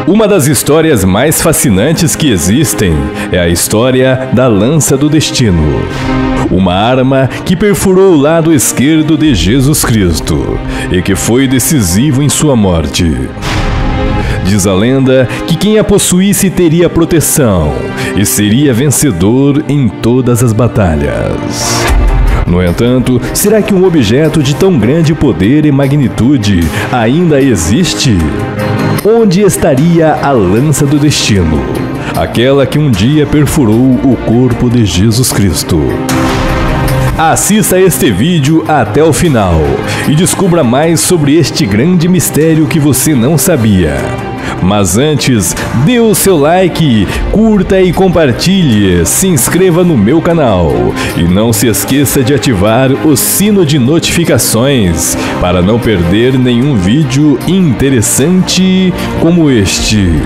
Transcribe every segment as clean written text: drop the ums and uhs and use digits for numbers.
Uma das histórias mais fascinantes que existem é a história da Lança do Destino. Uma arma que perfurou o lado esquerdo de Jesus Cristo e que foi decisivo em sua morte. Diz a lenda que quem a possuísse teria proteção e seria vencedor em todas as batalhas. No entanto, será que um objeto de tão grande poder e magnitude ainda existe? Onde estaria a Lança do Destino? Aquela que um dia perfurou o corpo de Jesus Cristo. Assista este vídeo até o final e descubra mais sobre este grande mistério que você não sabia. Mas antes, dê o seu like, curta e compartilhe, se inscreva no meu canal e não se esqueça de ativar o sino de notificações para não perder nenhum vídeo interessante como este.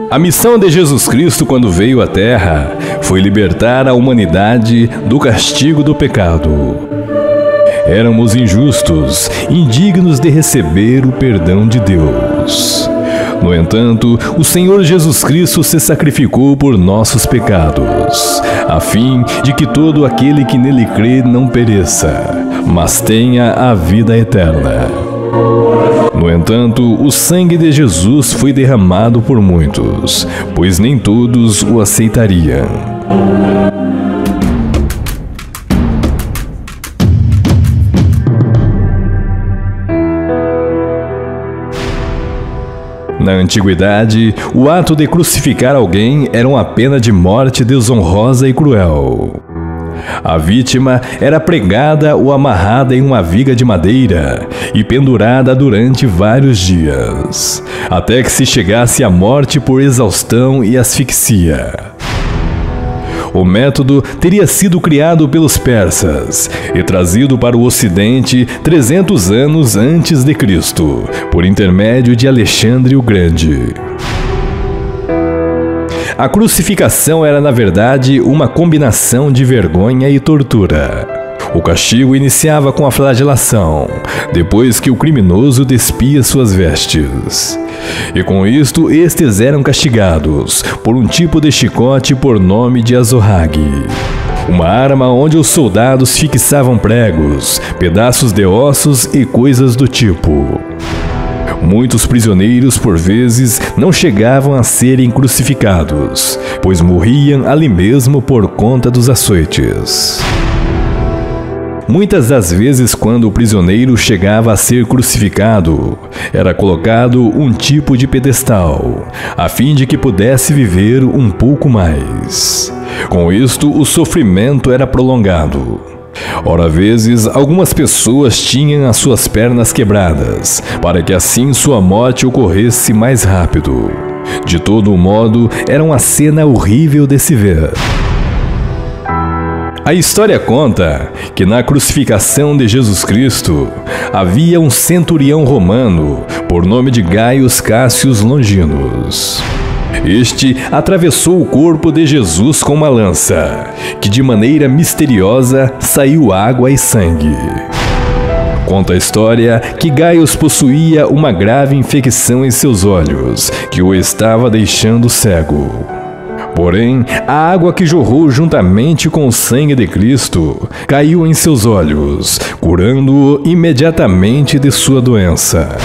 A missão de Jesus Cristo quando veio à Terra foi libertar a humanidade do castigo do pecado. Éramos injustos, indignos de receber o perdão de Deus. No entanto, o Senhor Jesus Cristo se sacrificou por nossos pecados, a fim de que todo aquele que nele crê não pereça, mas tenha a vida eterna. No entanto, o sangue de Jesus foi derramado por muitos, pois nem todos o aceitariam. Na antiguidade, o ato de crucificar alguém era uma pena de morte desonrosa e cruel. A vítima era pregada ou amarrada em uma viga de madeira e pendurada durante vários dias, até que se chegasse à morte por exaustão e asfixia. O método teria sido criado pelos persas e trazido para o Ocidente 300 anos antes de Cristo, por intermédio de Alexandre o Grande. A crucificação era, na verdade, uma combinação de vergonha e tortura. O castigo iniciava com a flagelação, depois que o criminoso despia suas vestes. E com isto, estes eram castigados por um tipo de chicote por nome de azorrague. Uma arma onde os soldados fixavam pregos, pedaços de ossos e coisas do tipo. Muitos prisioneiros, por vezes, não chegavam a serem crucificados, pois morriam ali mesmo por conta dos açoites. Muitas das vezes, quando o prisioneiro chegava a ser crucificado, era colocado um tipo de pedestal, a fim de que pudesse viver um pouco mais. Com isto, o sofrimento era prolongado. Ora vezes, algumas pessoas tinham as suas pernas quebradas, para que assim sua morte ocorresse mais rápido. De todo modo, era uma cena horrível de se ver. A história conta que na crucificação de Jesus Cristo havia um centurião romano, por nome de Gaius Cássius Longinus. Este atravessou o corpo de Jesus com uma lança, que de maneira misteriosa saiu água e sangue. Conta a história que Gaius possuía uma grave infecção em seus olhos, que o estava deixando cego. Porém, a água que jorrou juntamente com o sangue de Cristo caiu em seus olhos, curando-o imediatamente de sua doença.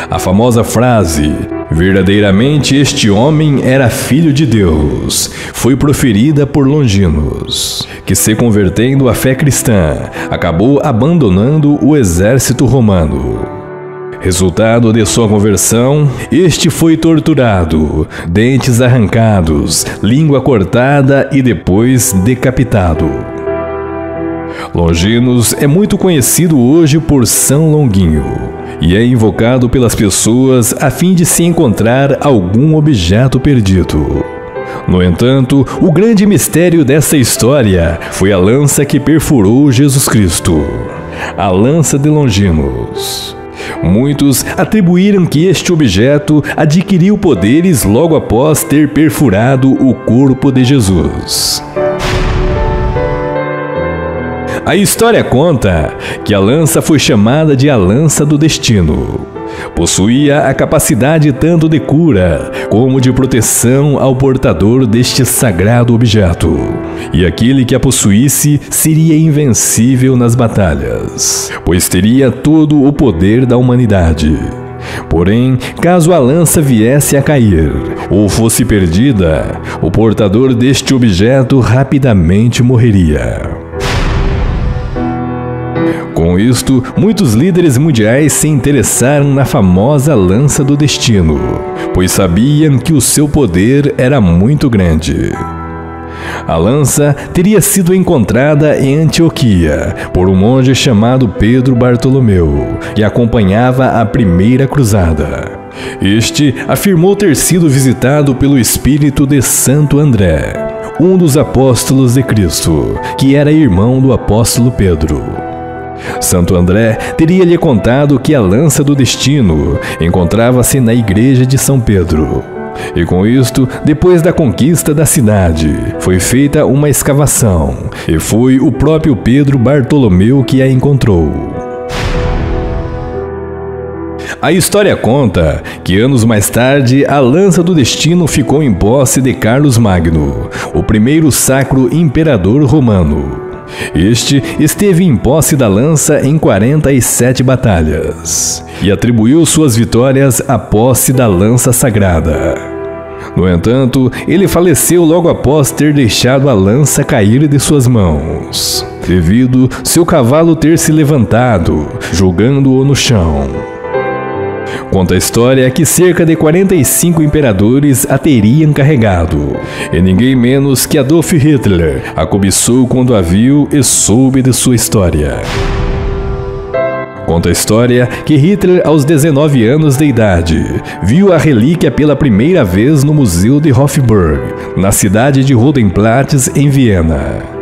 A famosa frase "verdadeiramente este homem era filho de Deus" foi proferida por Longinus, que, se convertendo à fé cristã, acabou abandonando o exército romano. Resultado de sua conversão, este foi torturado, dentes arrancados, língua cortada e depois decapitado. Longinos é muito conhecido hoje por São Longuinho e é invocado pelas pessoas a fim de se encontrar algum objeto perdido. No entanto, o grande mistério dessa história foi a lança que perfurou Jesus Cristo, a lança de Longinos. Muitos atribuíram que este objeto adquiriu poderes logo após ter perfurado o corpo de Jesus. A história conta que a lança foi chamada de a lança do destino. Possuía a capacidade tanto de cura como de proteção ao portador deste sagrado objeto, e aquele que a possuísse seria invencível nas batalhas, pois teria todo o poder da humanidade. Porém, caso a lança viesse a cair ou fosse perdida, o portador deste objeto rapidamente morreria. Com isto, muitos líderes mundiais se interessaram na famosa lança do destino, pois sabiam que o seu poder era muito grande. A lança teria sido encontrada em Antioquia por um monge chamado Pedro Bartolomeu, que acompanhava a primeira cruzada. Este afirmou ter sido visitado pelo espírito de Santo André, um dos apóstolos de Cristo, que era irmão do apóstolo Pedro. Santo André teria lhe contado que a lança do destino encontrava-se na igreja de São Pedro. E com isto, depois da conquista da cidade, foi feita uma escavação, e foi o próprio Pedro Bartolomeu que a encontrou. A história conta que anos mais tarde a lança do destino ficou em posse de Carlos Magno, o primeiro sacro imperador romano. Este esteve em posse da lança em 47 batalhas e atribuiu suas vitórias à posse da lança sagrada. No entanto, ele faleceu logo após ter deixado a lança cair de suas mãos, devido seu cavalo ter se levantado, jogando-o no chão. Conta a história que cerca de 45 imperadores a teriam carregado, e ninguém menos que Adolf Hitler a cobiçou quando a viu e soube de sua história. Conta a história que Hitler, aos 19 anos de idade, viu a relíquia pela primeira vez no Museu de Hofburg, na cidade de Rodenplatz, em Viena.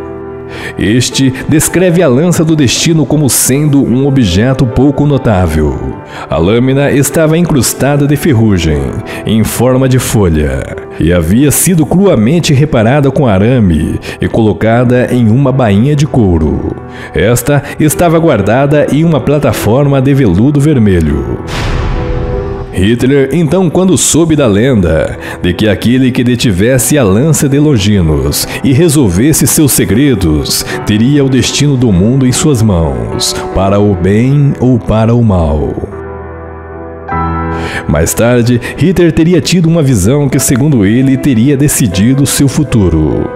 Este descreve a lança do destino como sendo um objeto pouco notável. A lâmina estava incrustada de ferrugem, em forma de folha, e havia sido cruamente reparada com arame e colocada em uma bainha de couro. Esta estava guardada em uma plataforma de veludo vermelho. Hitler, então, quando soube da lenda de que aquele que detivesse a lança de Longinos e resolvesse seus segredos, teria o destino do mundo em suas mãos, para o bem ou para o mal. Mais tarde, Hitler teria tido uma visão que, segundo ele, teria decidido seu futuro.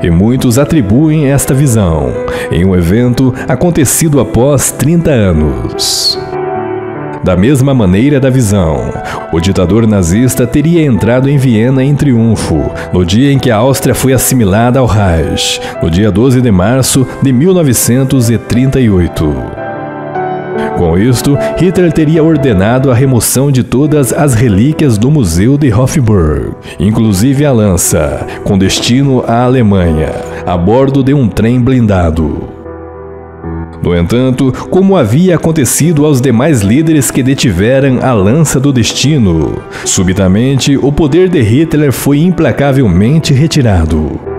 E muitos atribuem esta visão em um evento acontecido após 30 anos. Da mesma maneira da visão, o ditador nazista teria entrado em Viena em triunfo, no dia em que a Áustria foi assimilada ao Reich, no dia 12 de março de 1938. Com isto, Hitler teria ordenado a remoção de todas as relíquias do Museu de Hofburg, inclusive a lança, com destino à Alemanha, a bordo de um trem blindado. No entanto, como havia acontecido aos demais líderes que detiveram a lança do destino, subitamente o poder de Hitler foi implacavelmente retirado.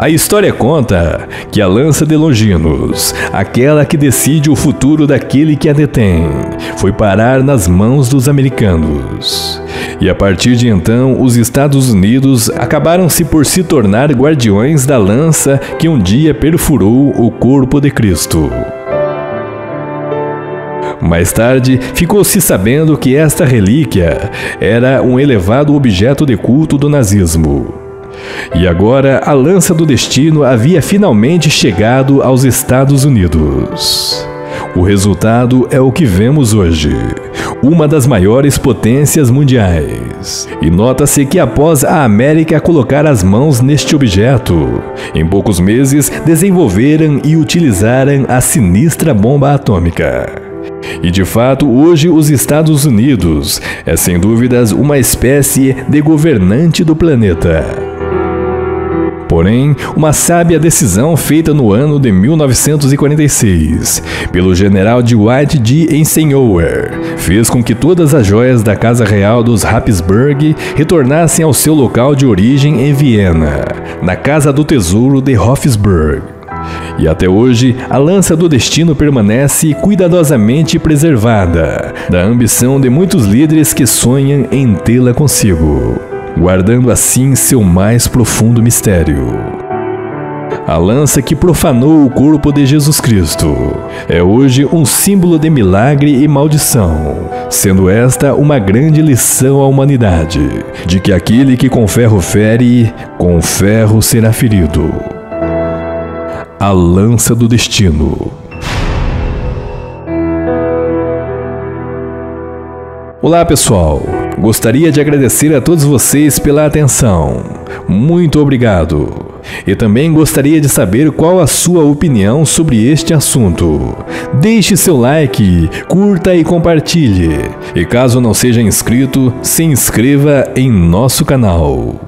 A história conta que a lança de Longinos, aquela que decide o futuro daquele que a detém, foi parar nas mãos dos americanos. E a partir de então, os Estados Unidos acabaram-se por se tornar guardiões da lança que um dia perfurou o corpo de Cristo. Mais tarde, ficou-se sabendo que esta relíquia era um elevado objeto de culto do nazismo. E agora a lança do destino havia finalmente chegado aos Estados Unidos. O resultado é o que vemos hoje, uma das maiores potências mundiais. E nota-se que após a América colocar as mãos neste objeto, em poucos meses desenvolveram e utilizaram a sinistra bomba atômica. E de fato, hoje os Estados Unidos é sem dúvidas uma espécie de governante do planeta. Porém, uma sábia decisão feita no ano de 1946 pelo general Dwight D. Eisenhower fez com que todas as joias da Casa Real dos Habsburg retornassem ao seu local de origem em Viena, na Casa do Tesouro de Hofsburg. E até hoje, a lança do destino permanece cuidadosamente preservada da ambição de muitos líderes que sonham em tê-la consigo, guardando assim seu mais profundo mistério. A lança que profanou o corpo de Jesus Cristo é hoje um símbolo de milagre e maldição, sendo esta uma grande lição à humanidade, de que aquele que com ferro fere, com ferro será ferido. A lança do destino. Olá pessoal, gostaria de agradecer a todos vocês pela atenção. Muito obrigado. E também gostaria de saber qual a sua opinião sobre este assunto. Deixe seu like, curta e compartilhe. E caso não seja inscrito, se inscreva em nosso canal.